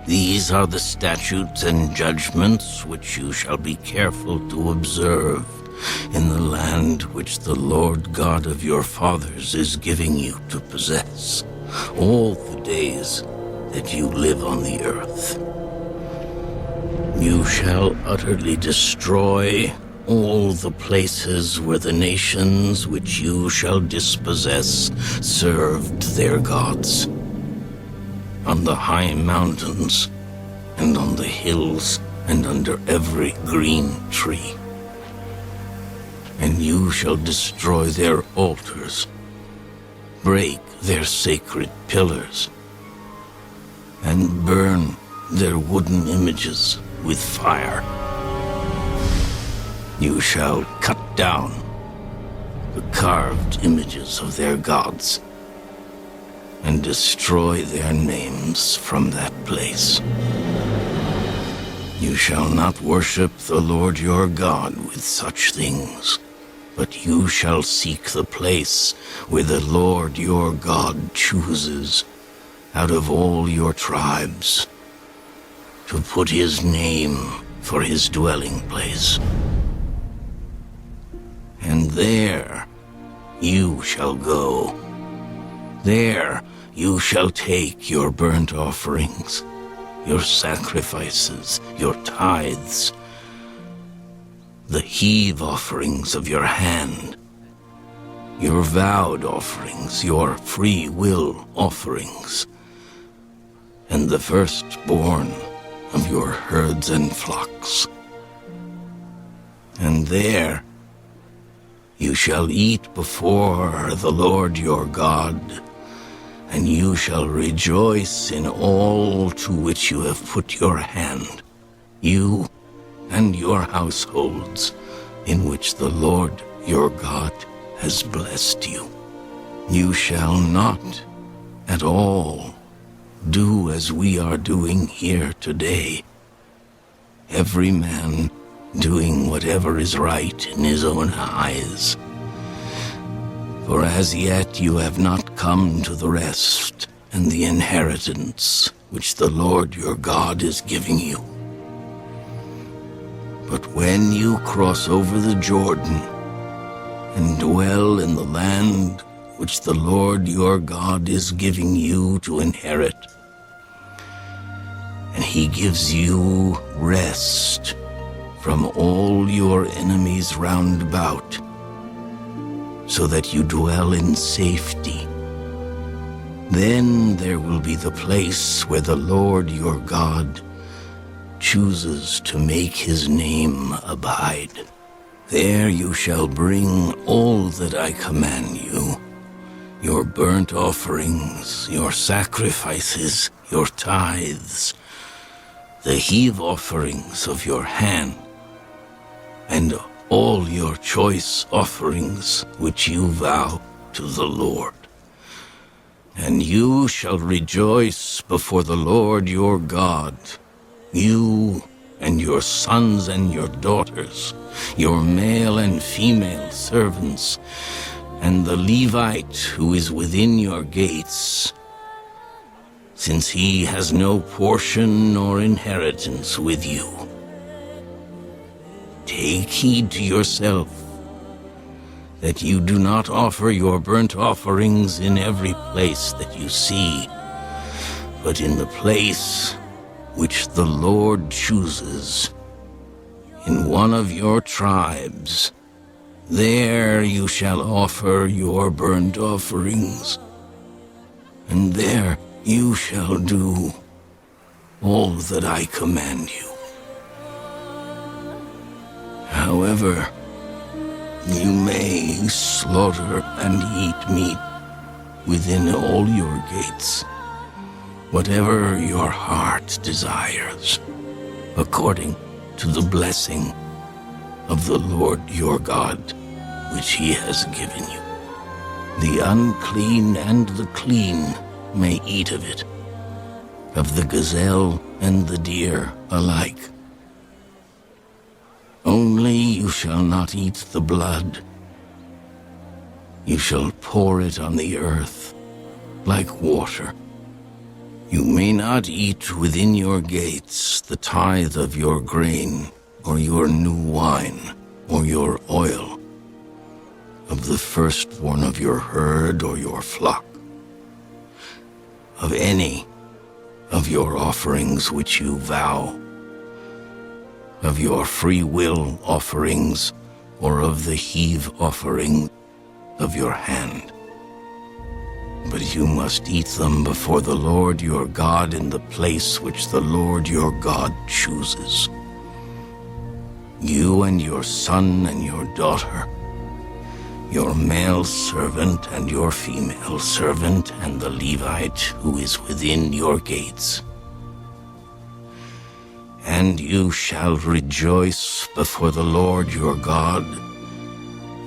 These are the statutes and judgments which you shall be careful to observe in the land which the Lord God of your fathers is giving you to possess all the days that you live on the earth. You shall utterly destroy all the places where the nations which you shall dispossess served their gods, on the high mountains, and on the hills, and under every green tree. And you shall destroy their altars, break their sacred pillars, and burn their wooden images with fire. You shall cut down the carved images of their gods, and destroy their names from that place. You shall not worship the Lord your God with such things, but you shall seek the place where the Lord your God chooses out of all your tribes to put his name for his dwelling place. And there you shall go. There you shall take your burnt offerings, your sacrifices, your tithes, the heave offerings of your hand, your vowed offerings, your free will offerings, and the firstborn of your herds and flocks. And there you shall eat before the Lord your God, and you shall rejoice in all to which you have put your hand, you and your households, in which the Lord your God has blessed you. You shall not at all do as we are doing here today, every man doing whatever is right in his own eyes. For as yet you have not come to the rest and the inheritance which the Lord your God is giving you. But when you cross over the Jordan and dwell in the land which the Lord your God is giving you to inherit, and he gives you rest from all your enemies round about, so that you dwell in safety, then there will be the place where the Lord your God chooses to make his name abide. There you shall bring all that I command you, your burnt offerings, your sacrifices, your tithes, the heave offerings of your hand, and all your choice offerings which you vow to the Lord. And you shall rejoice before the Lord your God, you and your sons and your daughters, your male and female servants, and the Levite who is within your gates, since he has no portion nor inheritance with you. Take heed to yourself that you do not offer your burnt offerings in every place that you see, but in the place which the Lord chooses, in one of your tribes. There you shall offer your burnt offerings, and there you shall do all that I command you. However, you may slaughter and eat meat within all your gates, whatever your heart desires, according to the blessing of the Lord your God, which he has given you. The unclean and the clean may eat of it, of the gazelle and the deer alike. Only you shall not eat the blood. You shall pour it on the earth like water. You may not eat within your gates the tithe of your grain, or your new wine, or your oil, of the firstborn of your herd or your flock, of any of your offerings which you vow, of your free will offerings, or of the heave offering of your hand. But you must eat them before the Lord your God in the place which the Lord your God chooses. You and your son and your daughter, your male servant and your female servant, and the Levite who is within your gates. And you shall rejoice before the Lord your God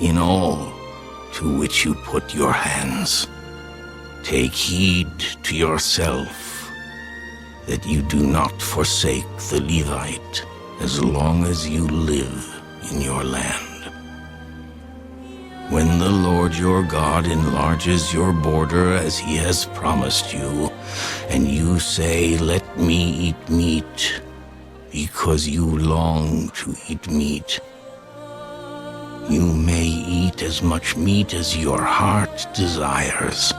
in all to which you put your hands. Take heed to yourself that you do not forsake the Levite as long as you live in your land. When the Lord your God enlarges your border as he has promised you, and you say, "Let me eat meat," because you long to eat meat, you may eat as much meat as your heart desires.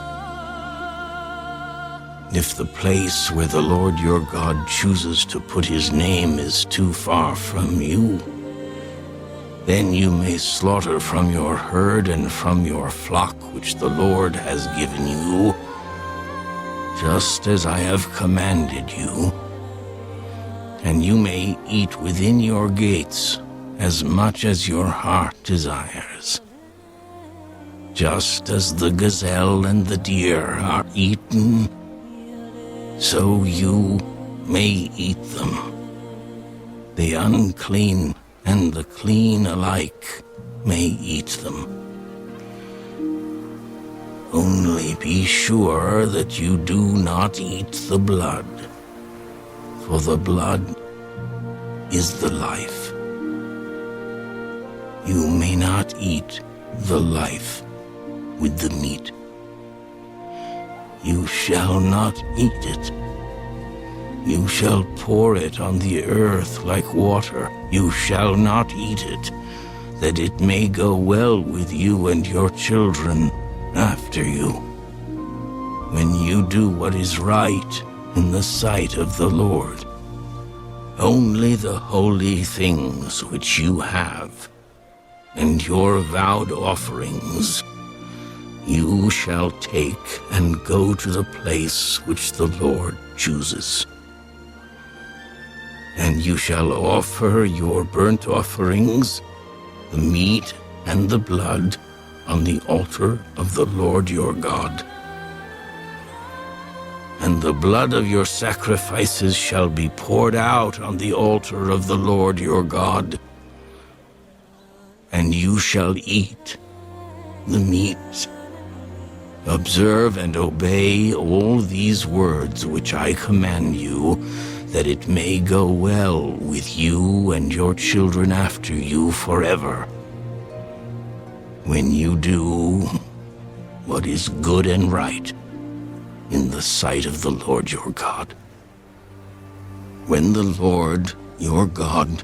If the place where the Lord your God chooses to put his name is too far from you, then you may slaughter from your herd and from your flock which the Lord has given you, just as I have commanded you, and you may eat within your gates as much as your heart desires. Just as the gazelle and the deer are eaten, so you may eat them. The unclean and the clean alike may eat them. Only be sure that you do not eat the blood, for the blood is the life. You may not eat the life with the meat. You shall not eat it. You shall pour it on the earth like water. You shall not eat it, that it may go well with you and your children after you, when you do what is right in the sight of the Lord. Only the holy things which you have, and your vowed offerings, you shall take and go to the place which the Lord chooses. And you shall offer your burnt offerings, the meat and the blood, on the altar of the Lord your God. And the blood of your sacrifices shall be poured out on the altar of the Lord your God. And you shall eat the meat. Observe and obey all these words which I command you, that it may go well with you and your children after you forever, when you do what is good and right in the sight of the Lord your God. When the Lord your God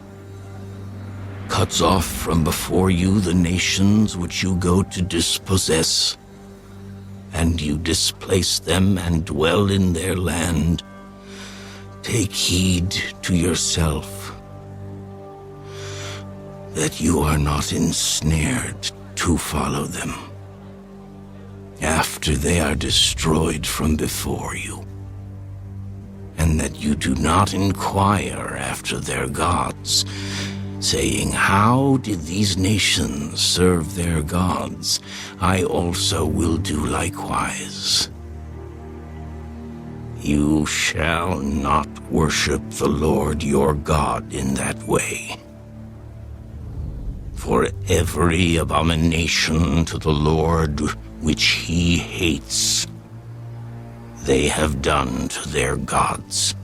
cuts off from before you the nations which you go to dispossess, and you displace them and dwell in their land, take heed to yourself that you are not ensnared to follow them after they are destroyed from before you, and that you do not inquire after their gods, saying, "How did these nations serve their gods? I also will do likewise." You shall not worship the Lord your God in that way. For every abomination to the Lord which he hates, they have done to their gods.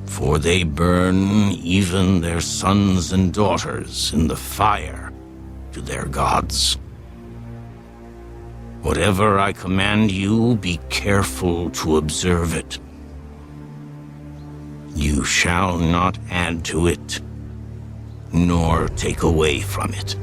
For they burn even their sons and daughters in the fire to their gods. Whatever I command you, be careful to observe it. You shall not add to it, nor take away from it.